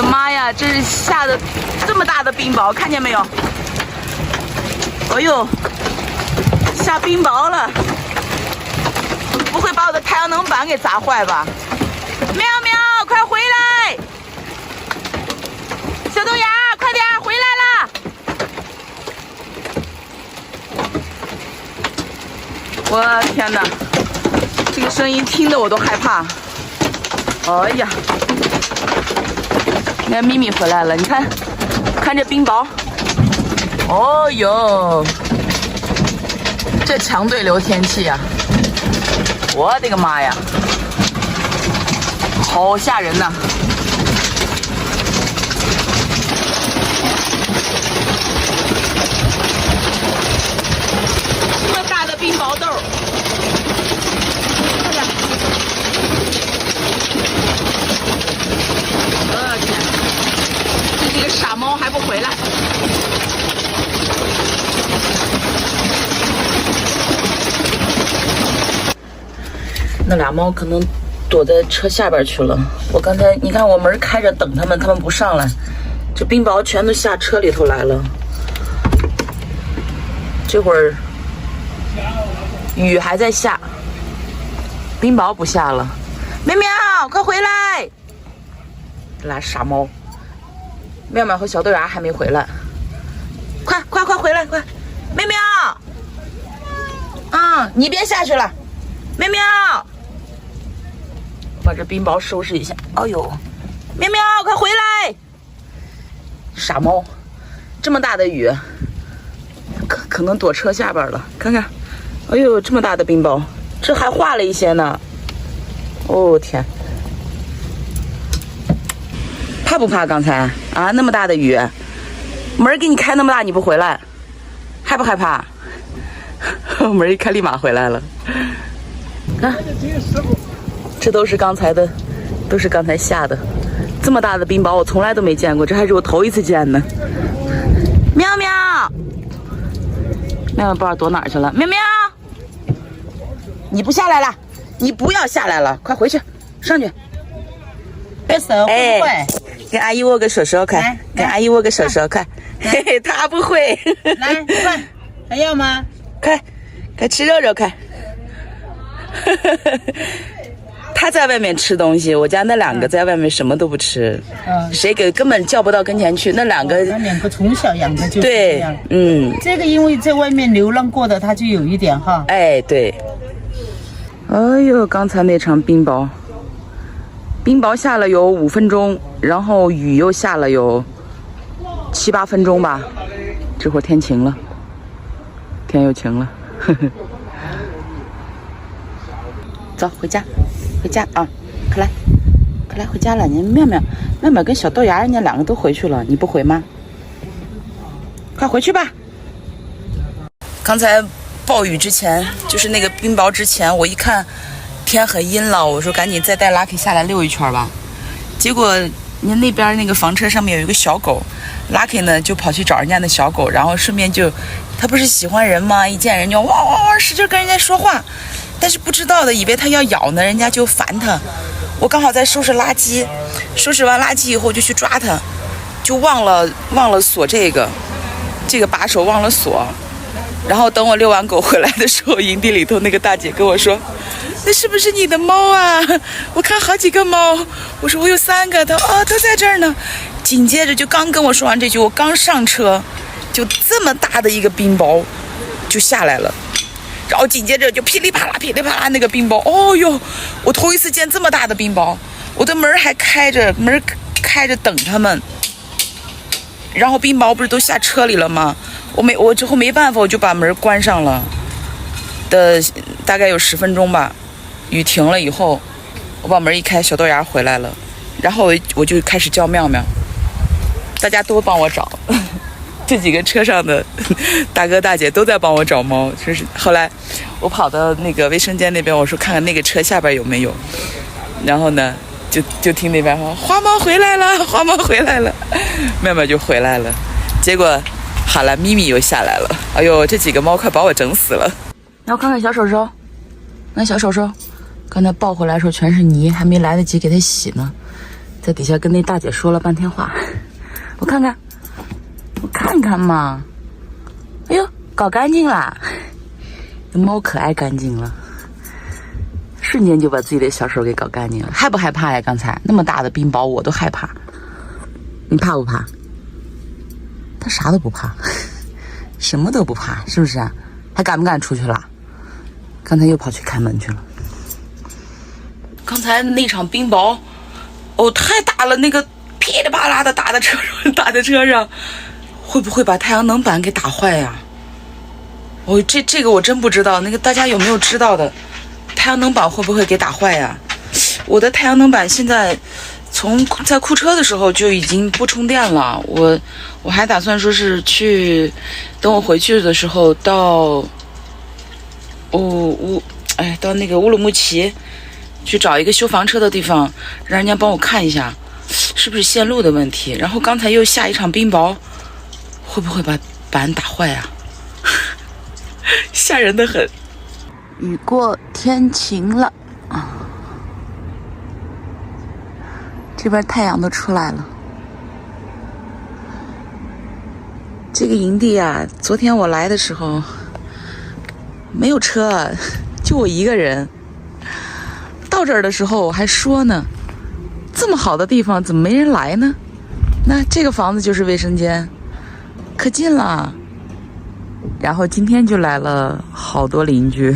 的妈呀，这是下的这么大的冰雹，看见没有？哎呦，下冰雹了！不会把我的太阳能板给砸坏吧？喵喵，快回来！小豆芽，快点回来啦！我天哪，这个声音听得我都害怕。哎呀，你看咪咪回来了，你看，看这冰雹。哦呦，这强对流天气呀！我的个妈呀，好吓人呐！这么大的冰雹豆，看看，我天，这个傻猫还不回来！那俩猫可能躲在车下边去了。我刚才你看我门开着等他们，他们不上来，这冰雹全都下车里头来了。这会儿雨还在下，冰雹不下了。喵喵，快回来！这俩傻猫，妙妙和小豆芽还没回来，快回来，快！喵喵，你别下去了，喵喵。把这冰雹收拾一下。哎呦，喵喵，快回来！傻猫，这么大的雨，可能躲车下边了。看看，哎呦，这么大的冰雹，这还化了一些呢。哦天，怕不怕？刚才啊，那么大的雨，门给你开那么大，你不回来，害不害怕？门一开，立马回来了。看。这都是刚才下的，这么大的冰雹我从来都没见过，这还是我头一次见呢。喵喵，喵喵不知道躲哪儿去了。喵喵，你不下来了，你不要下来了，快回去，上去。别手，哎，跟阿姨握个手手，快，跟阿姨握个手手，快。嘿嘿，他不会。来，快，还要吗？快吃肉肉，快。他在外面吃东西，我家那两个在外面什么都不吃，谁根本叫不到跟前去。那两个从小养的就对，这样。这个因为在外面流浪过的，它就有一点哈。哎，对。哎呦，刚才那场冰雹下了有5分钟，然后雨又下了有7、8分钟吧，这会儿天晴了，天又晴了。呵呵。走，回家啊！快来，回家了。你妙妙跟小豆芽人家两个都回去了，你不回吗？快回去吧。刚才暴雨之前，就是那个冰雹之前，我一看天很阴了，我说赶紧再带 Lucky 下来溜一圈吧。结果您那边那个房车上面有一个小狗 ，Lucky 呢就跑去找人家那小狗，然后顺便他不是喜欢人吗？一见人就汪汪汪使劲跟人家说话。但是不知道的以为他要咬呢，人家就烦他。我刚好在收拾垃圾，收拾完垃圾以后就去抓他，就忘了锁这个把手忘了锁。然后等我遛完狗回来的时候，营地里头那个大姐跟我说：“那是不是你的猫啊？我看好几个猫。”我说：“我有3个。”她说：“都在这儿呢。”紧接着就刚跟我说完这句，我刚上车，就这么大的一个冰雹就下来了。然后紧接着就噼里啪啦那个冰雹，哦哟，我头一次见这么大的冰雹，我的门还开着等他们。然后冰雹不是都下车里了吗？我之后没办法，我就把门关上了。大概有10分钟吧，雨停了以后，我把门一开，小豆芽回来了，然后我就开始叫妙妙，大家都帮我找。这几个车上的大哥大姐都在帮我找猫，就是后来我跑到那个卫生间那边，我说看看那个车下边有没有，然后呢就听那边说花猫回来了，花猫回来了，妙妙就回来了，结果好了，咪咪又下来了，哎呦，这几个猫快把我整死了。然后看看小手手，那小手手刚才抱回来的时候全是泥，还没来得及给它洗呢，在底下跟那大姐说了半天话。我看看，我看看嘛。哎呦，搞干净啦！猫可爱干净了，瞬间就把自己的小手给搞干净了。害不害怕呀？刚才那么大的冰雹我都害怕，你怕不怕？他啥都不怕，什么都不怕，是不是啊？还敢不敢出去了？刚才又跑去开门去了。刚才那场冰雹，哦，太大了，那个噼里啪啦的打在车上，会不会把太阳能板给打坏呀？这个我真不知道，那个大家有没有知道的？太阳能板会不会给打坏呀？我的太阳能板现在在库车的时候就已经不充电了，我还打算说是等我回去的时候到到那个乌鲁木齐去找一个修房车的地方，让人家帮我看一下是不是线路的问题。然后刚才又下一场冰雹，会不会把板打坏啊？吓人的很。雨过天晴了啊，这边太阳都出来了。这个营地啊，昨天我来的时候没有车，就我一个人。到这儿的时候我还说呢，这么好的地方怎么没人来呢？那这个房子就是卫生间，可近了。然后今天就来了好多邻居。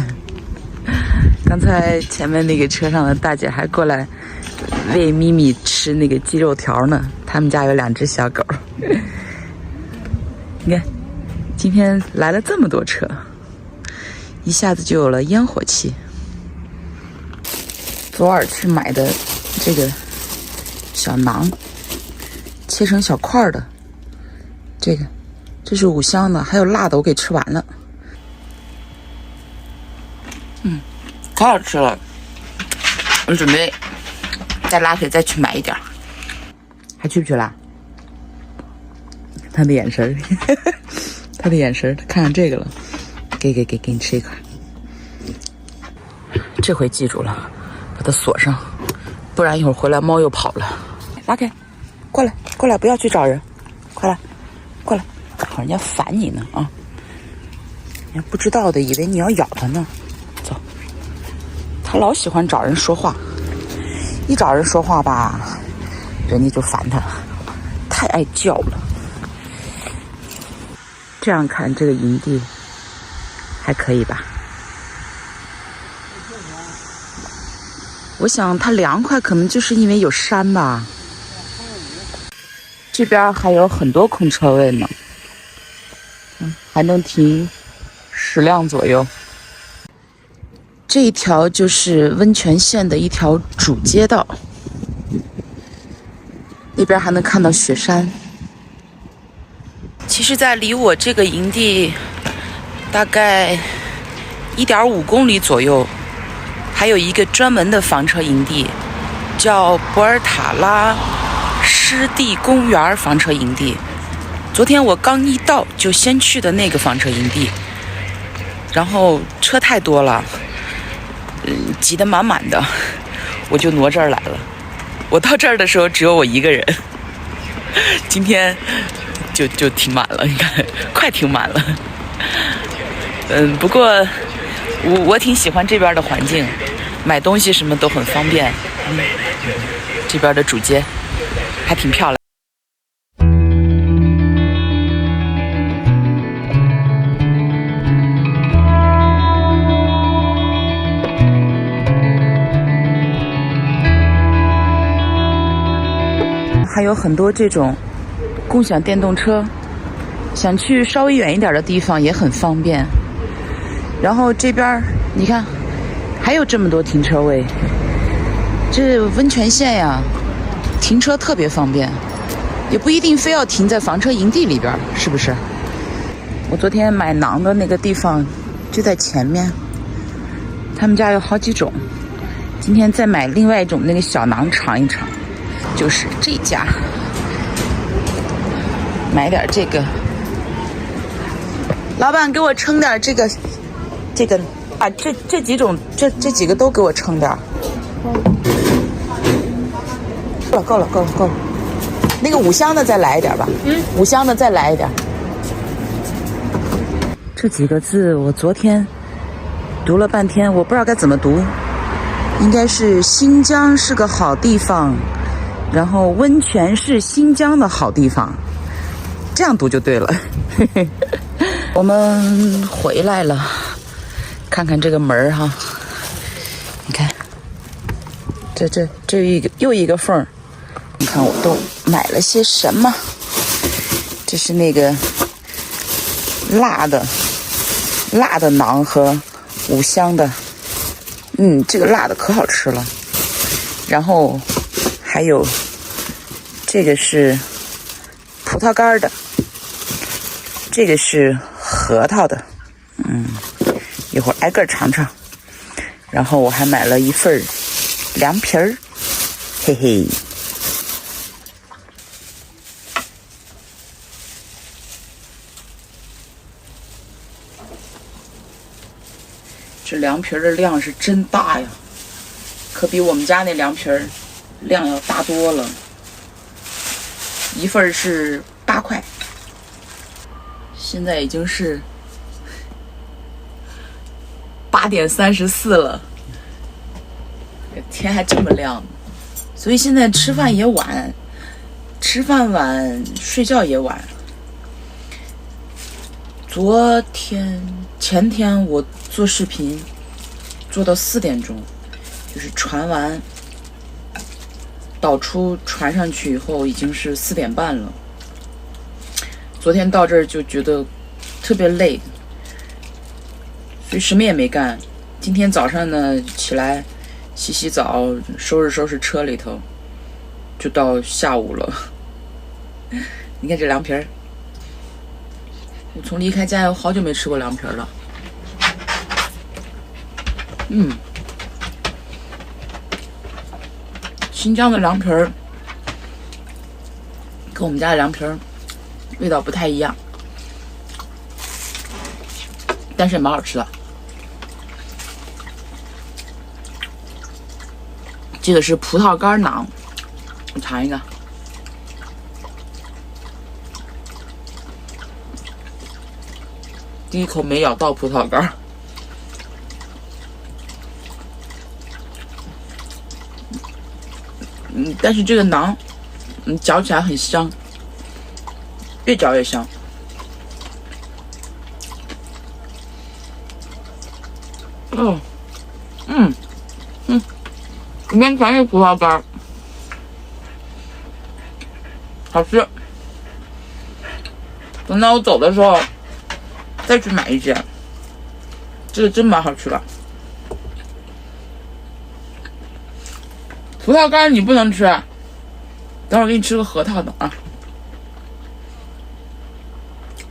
刚才前面那个车上的大姐还过来喂咪咪吃那个鸡肉条呢，他们家有2只小狗。你看，今天来了这么多车，一下子就有了烟火气。昨晚去买的这个小馕，切成小块的，这是5香的，还有辣的我给吃完了。太好吃了，我准备再拉腿再去买一点。还去不去啦？他的眼神他的眼神，他看上这个了，给你吃一块。这回记住了，把它锁上，不然一会儿回来猫又跑了。拉开，过来，不要去找人，快来，过来，好人家烦你呢啊！人家不知道的以为你要咬它呢。走，他老喜欢找人说话，一找人说话吧，人家就烦他，太爱叫了。这样看这个营地还可以吧？我想它凉快，可能就是因为有山吧。这边还有很多空车位呢，还能停10辆左右。这一条就是温泉县的一条主街道，那边还能看到雪山。其实在离我这个营地大概1.5公里左右，还有一个专门的房车营地，叫博尔塔拉湿地公园房车营地。昨天我刚一到就先去的那个房车营地，然后车太多了，挤得满满的，我就挪这儿来了。我到这儿的时候只有我一个人，今天就停满了，你看快停满了。不过我挺喜欢这边的环境，买东西什么都很方便。这边的主街还挺漂亮。还有很多这种共享电动车，想去稍微远一点的地方也很方便。然后这边你看还有这么多停车位，这温泉县呀，停车特别方便，也不一定非要停在房车营地里边，是不是？我昨天买馕的那个地方就在前面，他们家有好几种，今天再买另外一种那个小馕尝一尝，就是这家，买点这个。老板给我称点这个啊，这几种这几个都给我称点。够了。那个五香的再来一点吧。五香的再来一点。这几个字我昨天读了半天，我不知道该怎么读。应该是新疆是个好地方，然后温泉是新疆的好地方，这样读就对了。我们回来了，看看这个门哈，你看，这又一个缝儿，你看我都买了些什么？这是那个辣的馕和五香的，这个辣的可好吃了。然后还有这个是葡萄干的，这个是核桃的，一会儿挨个尝尝。然后我还买了一份凉皮儿，嘿嘿。这凉皮儿的量是真大呀，可比我们家那凉皮儿量要大多了。一份是8块，现在已经是8点34了，天还这么亮，所以现在吃饭也晚，吃饭晚，睡觉也晚。前天我做视频做到4点钟，就是传完导出传上去以后已经是4点半了。昨天到这儿就觉得特别累，所以什么也没干。今天早上呢起来洗澡，收拾车里头，就到下午了。你看这凉皮儿，我从离开家以后好久没吃过凉皮儿了。新疆的凉皮儿跟我们家的凉皮儿味道不太一样，但是也蛮好吃的。这个是葡萄干馕，我尝一个。第一口没咬到葡萄干，但是这个馕，嚼起来很香，越嚼越香。里面全是葡萄干，好吃。等到我走的时候再去买一件，这个真蛮好吃的。葡萄干你不能吃，等会儿给你吃个核桃的啊。